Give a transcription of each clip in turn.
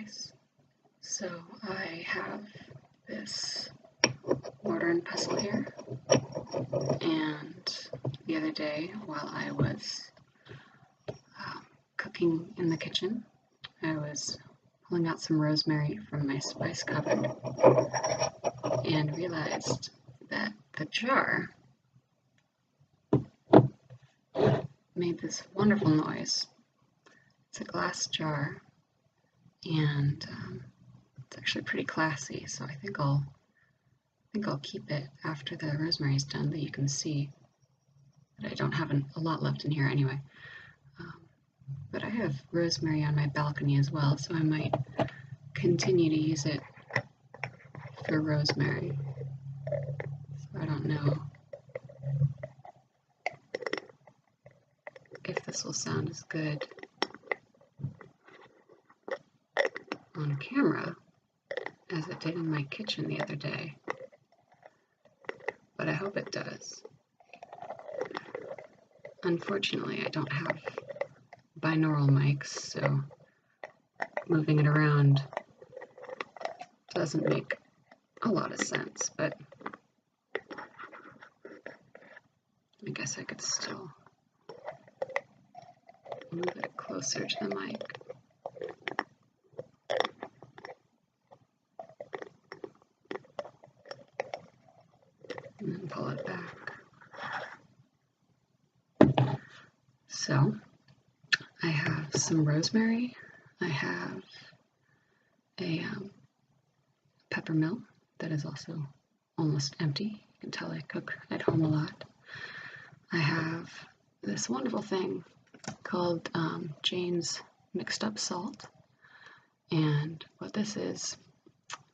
guys. So I have this mortar and pestle here, and the other day while I was cooking in the kitchen, I was pulling out some rosemary from my spice cupboard and realized that the jar made this wonderful noise. It's a glass jar, and it's actually pretty classy, so I think I'll keep it after the rosemary is done, that you can see that I don't have a lot left in here anyway. But I have rosemary on my balcony as well, so I might continue to use it for rosemary. So I don't know if this will sound as good on camera as it did in my kitchen the other day, but I hope it does. Unfortunately, I don't have binaural mics, so moving it around doesn't make a lot of sense, but I guess I could still move it closer to the mic. And then pull it back. So I have some rosemary. I have a peppermill that is also almost empty. You can tell I cook at home a lot. I have this wonderful thing called Jane's mixed up salt, and what this is,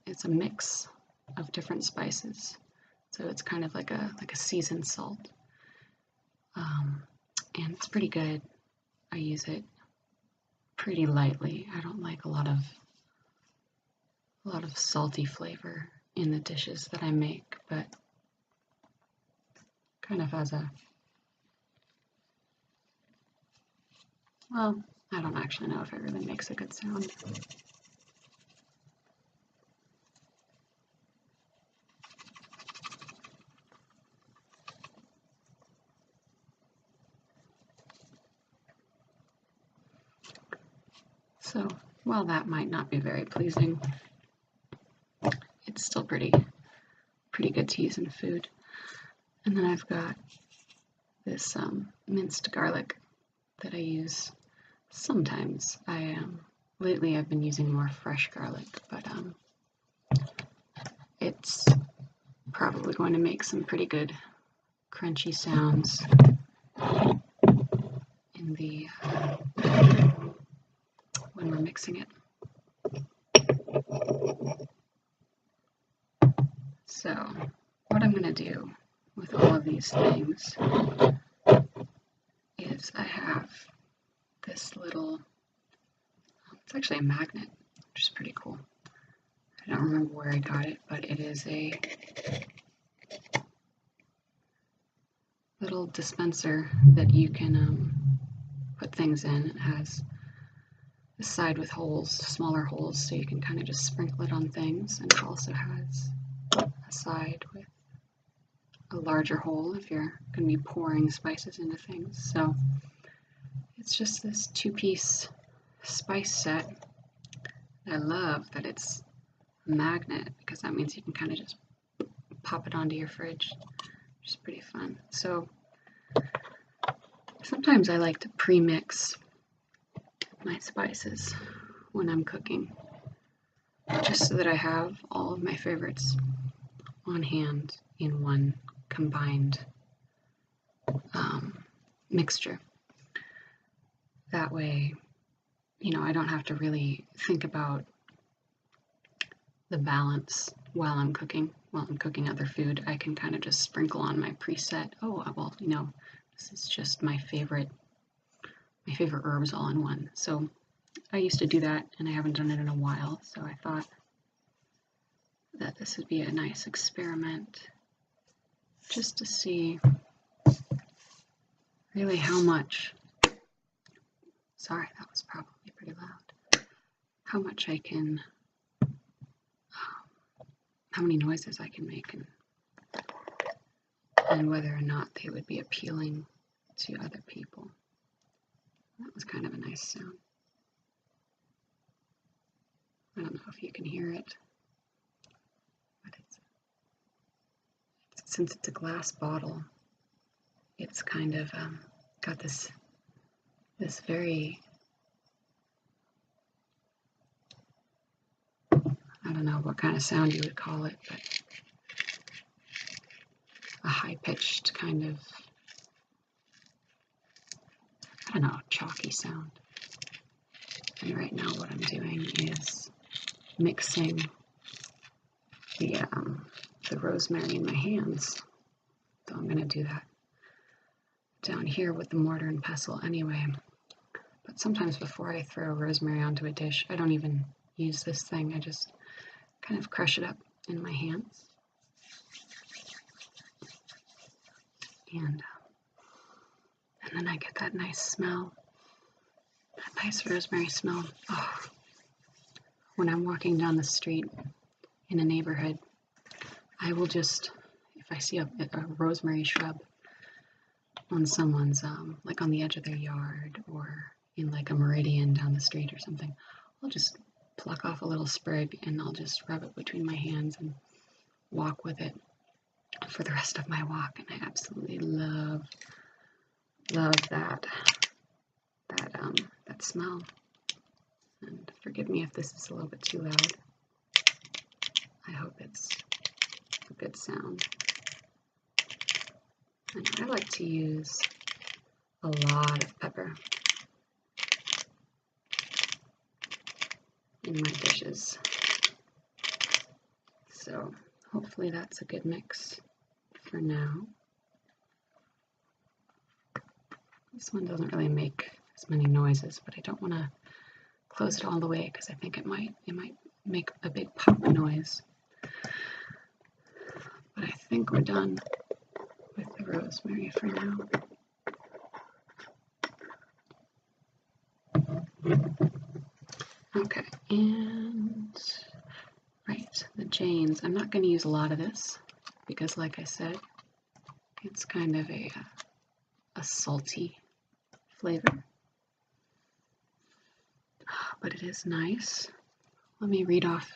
it's a mix of different spices, so it's kind of like a seasoned salt, and it's pretty good. I use it pretty lightly. I don't like a lot of salty flavor in the dishes that I make, but kind of as a, well, I don't actually know if it really makes a good sound. So while that might not be very pleasing, it's still pretty good to use in food. And then I've got this minced garlic that I use sometimes. Lately I've been using more fresh garlic, but it's probably going to make some pretty good crunchy sounds in the when we're mixing it. So what I'm going to do with all of these things is I have this little, it's actually a magnet, which is pretty cool. I don't remember where I got it, but it is a little dispenser that you can put things in. It has a side with holes, smaller holes, so you can kind of just sprinkle it on things, and it also has a side with a larger hole if you're going to be pouring spices into things. So it's just this two-piece spice set. I love that it's a magnet, because that means you can kind of just pop it onto your fridge, which is pretty fun. So sometimes I like to pre-mix my spices when I'm cooking, just so that I have all of my favorites on hand in one combined mixture. That way, you know, I don't have to really think about the balance while I'm cooking other food. I can kind of just sprinkle on my preset. Oh, well, you know, this is just my favorite herbs all in one. So I used to do that, and I haven't done it in a while, so I thought that this would be a nice experiment, just to see really how much, sorry, that was probably pretty loud, how much I can, how many noises I can make, and whether or not they would be appealing to other people. That was kind of a nice sound. I don't know if you can hear it, but since it's a glass bottle, it's kind of got this very, I don't know what kind of sound you would call it, but a high-pitched kind of, I don't know, chalky sound. And right now what I'm doing is mixing the rosemary in my hands. So I'm going to do that down here with the mortar and pestle anyway. But sometimes before I throw rosemary onto a dish, I don't even use this thing. I just kind of crush it up in my hands. And then I get that nice smell, that nice rosemary smell. Oh. When I'm walking down the street in a neighborhood, I will just, if I see a rosemary shrub on someone's, like on the edge of their yard or in like a meridian down the street or something, I'll just pluck off a little sprig and I'll just rub it between my hands and walk with it for the rest of my walk. And I absolutely love that smell. And forgive me if this is a little bit too loud. I hope it's a good sound. And I like to use a lot of pepper in my dishes. So hopefully that's a good mix for now. This one doesn't really make as many noises, but I don't want to close it all the way because I think it might make a big pop noise. But I think we're done with the rosemary for now. Okay, and right, the Janes. I'm not going to use a lot of this because, like I said, it's kind of a salty flavor. But it is nice. Let me read off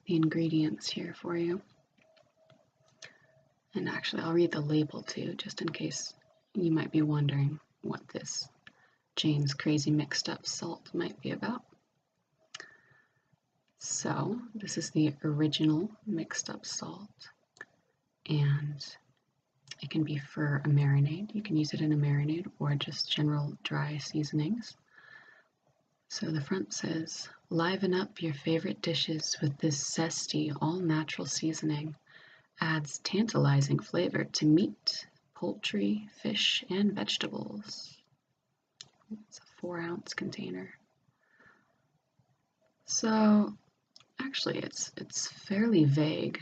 the ingredients here for you. And actually, I'll read the label too, just in case you might be wondering what this Jane's Crazy Mixed Up Salt might be about. So, this is the original mixed up salt, and it can be for a marinade. You can use it in a marinade or just general dry seasonings. So the front says, liven up your favorite dishes with this zesty, all-natural seasoning. Adds tantalizing flavor to meat, poultry, fish, and vegetables. It's a 4-ounce container. So actually it's fairly vague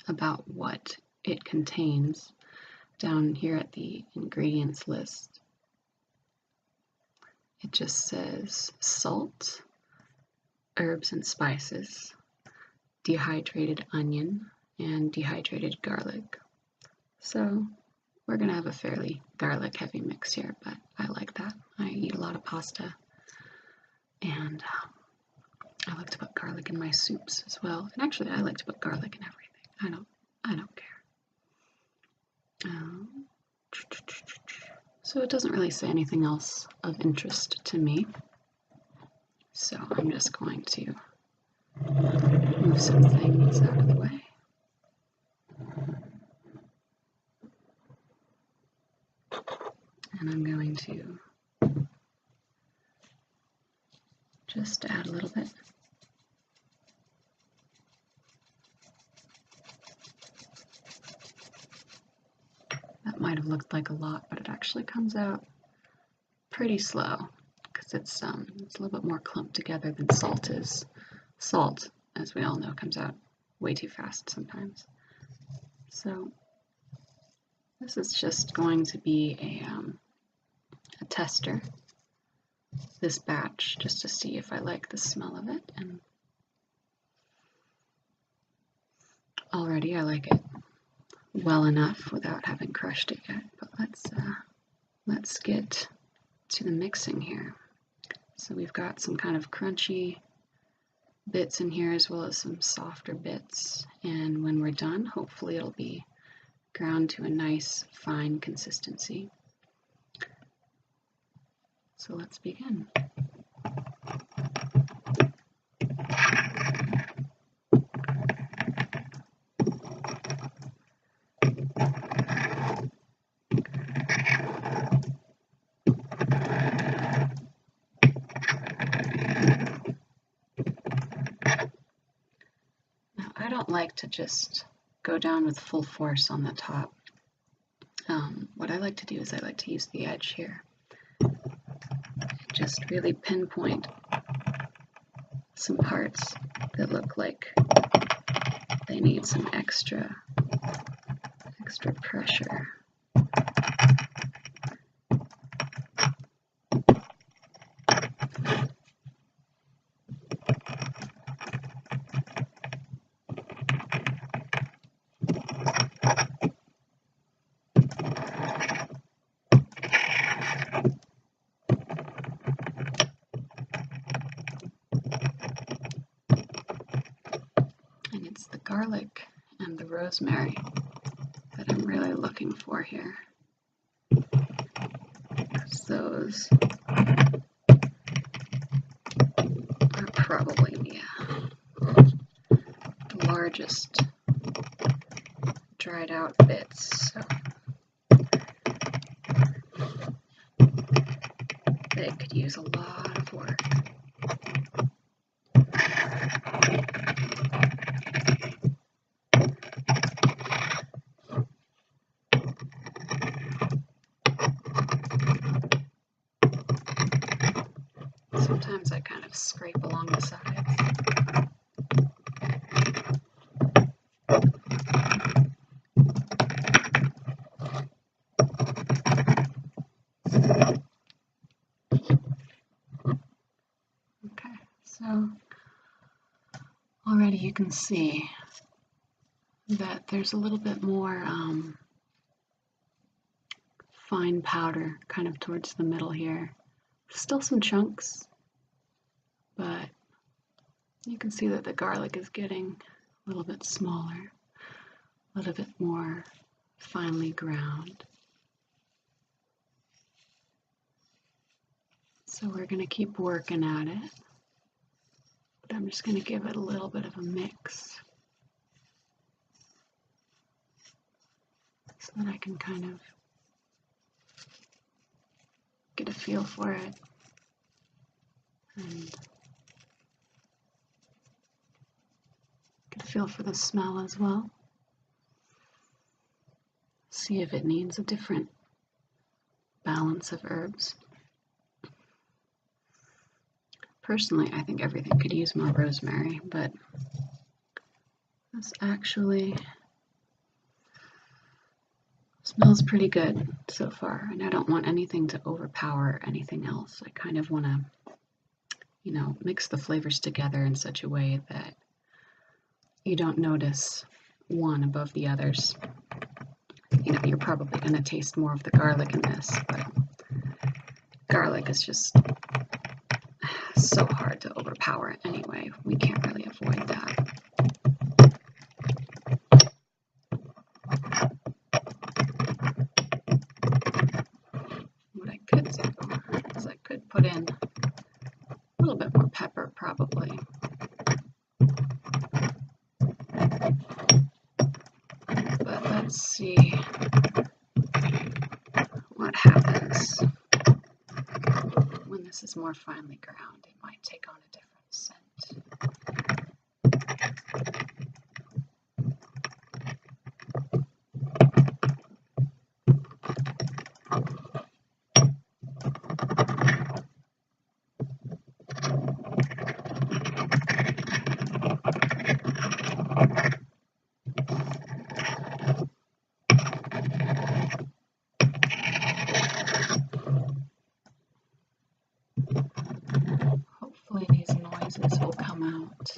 about what it contains down here at the ingredients list. It just says salt, herbs and spices, dehydrated onion, and dehydrated garlic. So we're going to have a fairly garlic heavy mix here, but I like that. I eat a lot of pasta, and I like to put garlic in my soups as well. And actually, I like to put garlic in everything. I don't care. So it doesn't really say anything else of interest to me. So I'm just going to move some things out of the way. And I'm going to just add a little bit. That might have looked like a lot, but it actually comes out pretty slow because it's a little bit more clumped together than salt is. Salt, as we all know, comes out way too fast sometimes. So this is just going to be a tester this batch just to see if I like the smell of it, and already I like it well enough without having crushed it yet. But let's get to the mixing here. So we've got some kind of crunchy bits in here as well as some softer bits, and when we're done, hopefully it'll be ground to a nice fine consistency. So let's begin. Now, I don't like to just go down with full force on the top. What I like to do is I like to use the edge here. Just really pinpoint some parts that look like they need some extra pressure. And it's the garlic and the rosemary that I'm really looking for here. Those are probably the largest dried out bits, so they could use a lot of work. Sometimes I kind of scrape along the sides. Okay, so already you can see that there's a little bit more fine powder kind of towards the middle here. Still some chunks, but you can see that the garlic is getting a little bit smaller, a little bit more finely ground. So we're going to keep working at it, but I'm just going to give it a little bit of a mix so that I can kind of get a feel for it and get a feel for the smell as well. See if it needs a different balance of herbs. Personally, I think everything could use more rosemary, but this actually smells pretty good so far, and I don't want anything to overpower anything else. I kind of want to, mix the flavors together in such a way that you don't notice one above the others. You're probably going to taste more of the garlic in this, but garlic is just so hard to overpower anyway. We can't really avoid that. What I could do is I could put in a little bit more pepper, probably. But let's see what happens when this is more finely ground. It might take on a different scent. noises will come out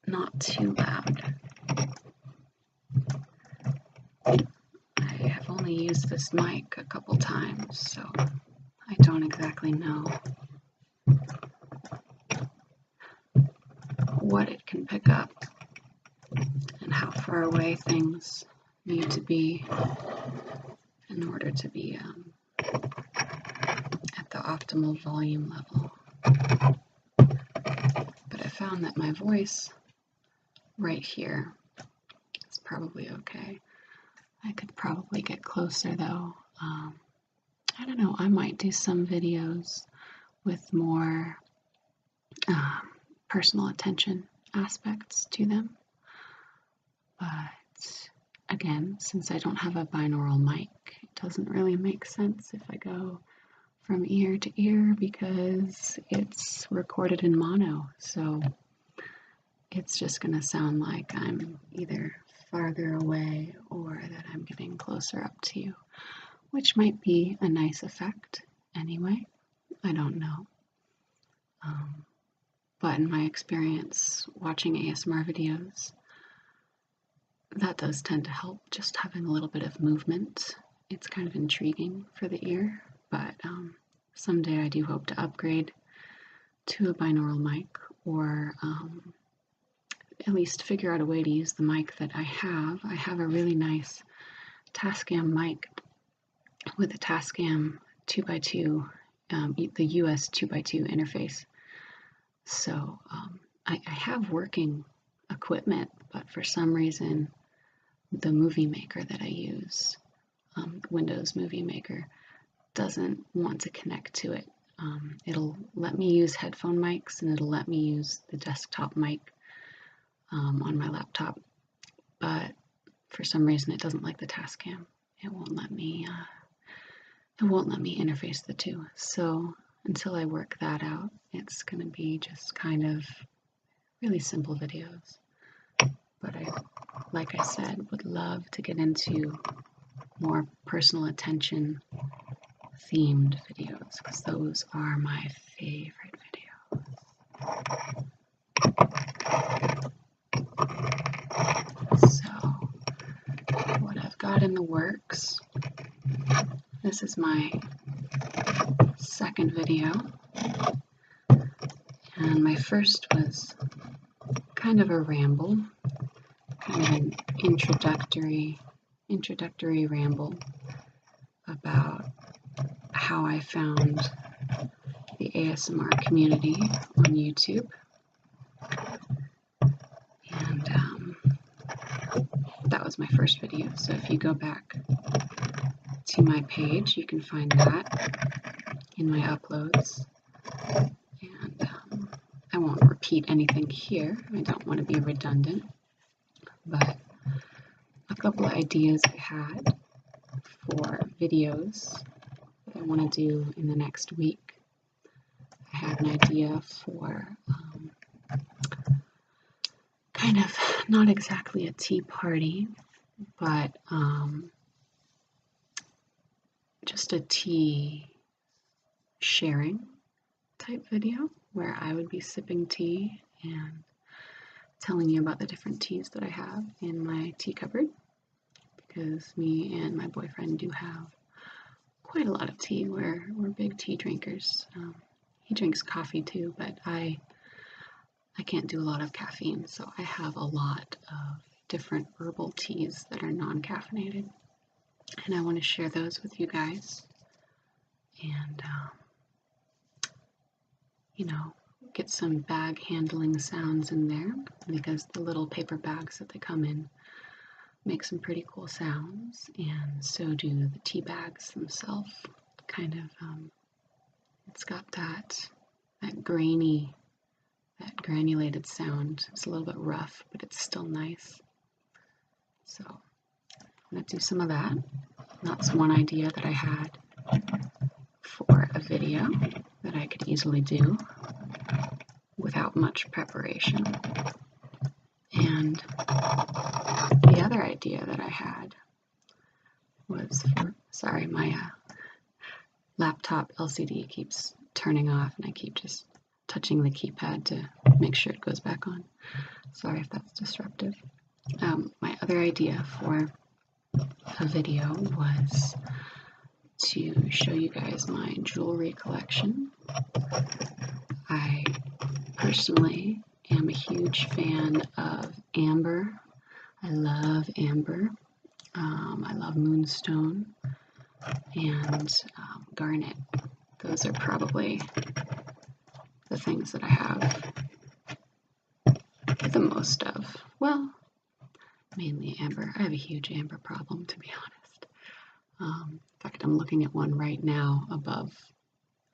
not too loud. I have only used this mic a couple times, so I don't exactly know what it can pick up and how far away things need to be in order to be at the optimal volume level. But I found that my voice right here is probably okay. I could probably get closer though. I don't know, I might do some videos with more personal attention aspects to them. But again, since I don't have a binaural mic, it doesn't really make sense if I go from ear to ear because it's recorded in mono. So it's just going to sound like I'm either farther away or that I'm getting closer up to you, which might be a nice effect anyway. I don't know. But in my experience watching ASMR videos, that does tend to help, just having a little bit of movement. It's kind of intriguing for the ear, but someday I do hope to upgrade to a binaural mic, or at least figure out a way to use the mic that I have. I have a really nice Tascam mic with a Tascam 2x2, the US 2x2 interface. So I have working equipment, but for some reason the movie maker that I use, Windows Movie Maker, doesn't want to connect to it. It'll let me use headphone mics and it'll let me use the desktop mic on my laptop, but for some reason it doesn't like the Tascam. It won't let me interface the two. So until I work that out, it's going to be just kind of really simple videos. But I, like I said, would love to get into more personal attention themed videos, because those are my favorite videos. So what I've got in the works, this is my second video, and my first was kind of a ramble, kind of an introductory ramble about how I found the ASMR community on YouTube. And that was my first video. So if you go back to my page, you can find that in my uploads. And I won't repeat anything here. I don't want to be redundant. But a couple of ideas I had for videos that I want to do in the next week. I had an idea for kind of not exactly a tea party, but just a tea sharing type video where I would be sipping tea and telling you about the different teas that I have in my tea cupboard, because me and my boyfriend do have quite a lot of tea. We're big tea drinkers. He drinks coffee too, but I can't do a lot of caffeine, so I have a lot of different herbal teas that are non-caffeinated, and I want to share those with you guys, and you know, get some bag handling sounds in there, because the little paper bags that they come in make some pretty cool sounds, and so do the tea bags themselves. Kind of it's got that grainy, that granulated sound. It's a little bit rough, but it's still nice. So I'm going to do some of that. That's one idea that I had for a video that I could easily do without much preparation. And the other idea that I had was for, sorry, my laptop LCD keeps turning off, and I keep just touching the keypad to make sure it goes back on. Sorry if that's disruptive. My other idea for a video was to show you guys my jewelry collection. I personally am a huge fan of amber. I love amber. I love moonstone and garnet. Those are probably the things that I have the most of. Well, mainly amber. I have a huge amber problem, to be honest. In fact, I'm looking at one right now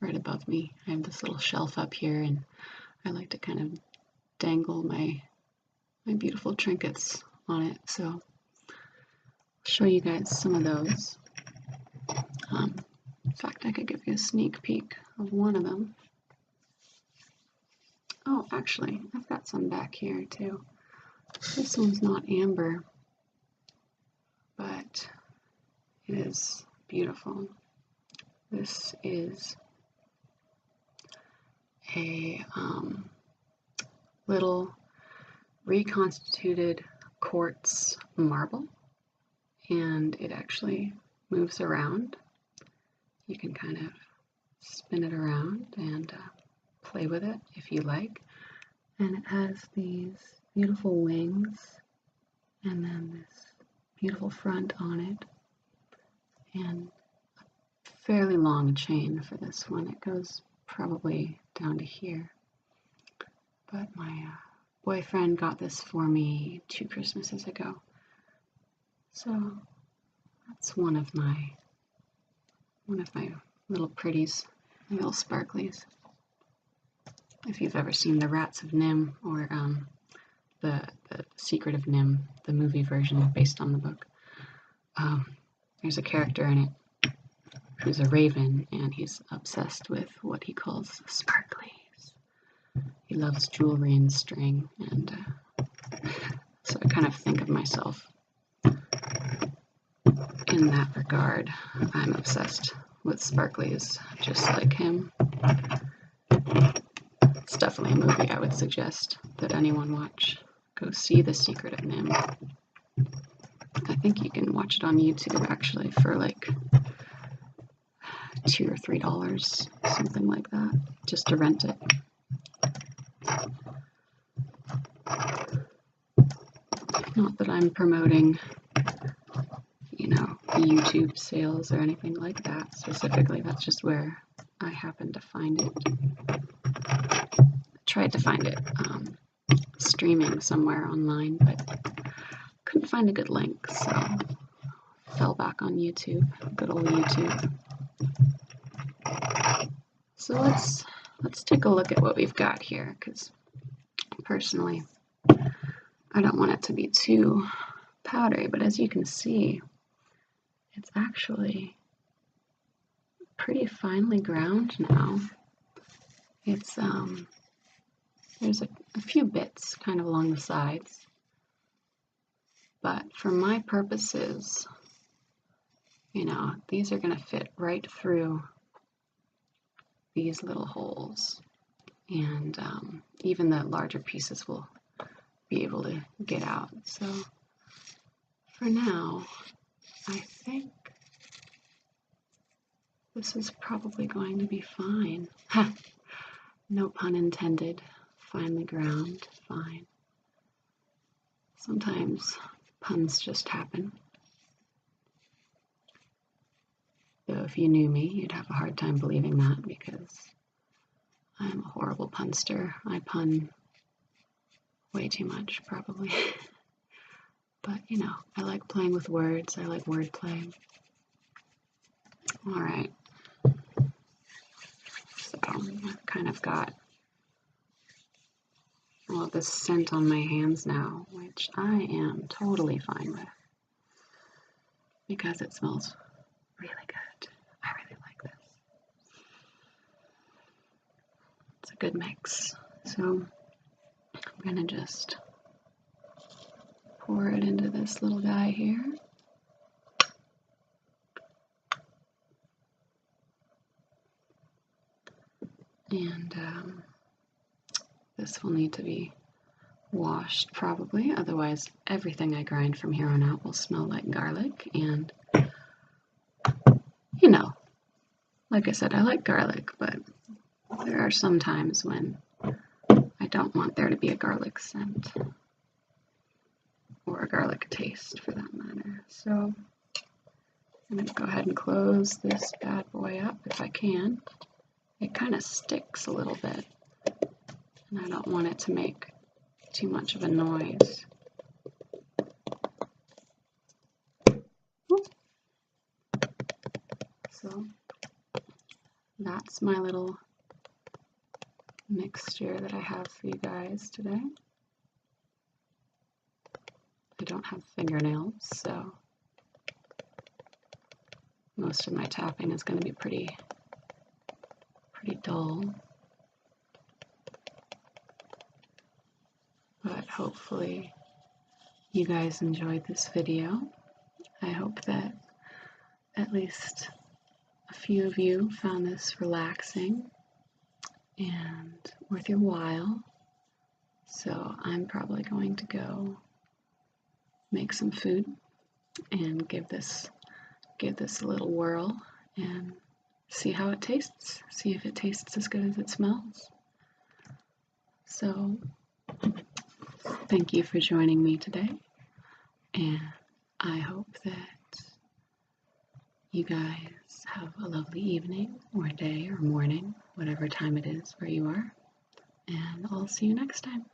right above me. I have this little shelf up here, and I like to kind of dangle my beautiful trinkets on it. So I'll show you guys some of those. In fact, I could give you a sneak peek of one of them. Oh, actually, I've got some back here too. This one's not amber, but it is beautiful. This is a little reconstituted quartz marble, and it actually moves around. You can kind of spin it around and play with it if you like. And it has these beautiful wings and then this beautiful front on it, and a fairly long chain for this one. It goes probably down to here. But my boyfriend got this for me 2 Christmases ago. So that's one of my little pretties, little sparklies. If you've ever seen The Rats of Nim or the Secret of Nim, the movie version based on the book, there's a character in it who's a raven, and he's obsessed with what he calls sparklies. He loves jewelry and string, and so I kind of think of myself in that regard. I'm obsessed with sparklies, just like him. It's definitely a movie I would suggest that anyone watch. Go see The Secret of Nim. I think you can watch it on YouTube actually for like $2 or $3, something like that, just to rent it. Not that I'm promoting, YouTube sales or anything like that specifically. That's just where I happened to find it. I tried to find it streaming somewhere online, but couldn't find a good link, so fell back on YouTube, good old YouTube. So let's take a look at what we've got here, because personally I don't want it to be too powdery, but as you can see, it's actually pretty finely ground now. It's there's a few bits kind of along the sides, but for my purposes, these are going to fit right through these little holes, and even the larger pieces will be able to get out. So for now, I think this is probably going to be fine. Ha! No pun intended. Finely ground, fine. Sometimes puns just happen. Though if you knew me, you'd have a hard time believing that, because I'm a horrible punster. I pun way too much, probably. But, I like playing with words. I like wordplay. All right. So I've kind of got all of this scent on my hands now, which I am totally fine with, because it smells really good. I really like this. It's a good mix. So I'm gonna just pour it into this little guy here. And this will need to be washed probably, otherwise everything I grind from here on out will smell like garlic. And you know, like I said, I like garlic, but there are some times when I don't want there to be a garlic scent, or a garlic taste for that matter. So I'm going to go ahead and close this bad boy up if I can. It kind of sticks a little bit, and I don't want it to make too much of a noise. So that's my little mixture that I have for you guys today. I don't have fingernails, so most of my tapping is going to be pretty dull. But hopefully you guys enjoyed this video. I hope that at least a few of you found this relaxing and worth your while. So I'm probably going to go make some food and give this a little whirl and see how it tastes. See if it tastes as good as it smells. So thank you for joining me today, and I hope that you guys have a lovely evening or day or morning, whatever time it is where you are, and I'll see you next time.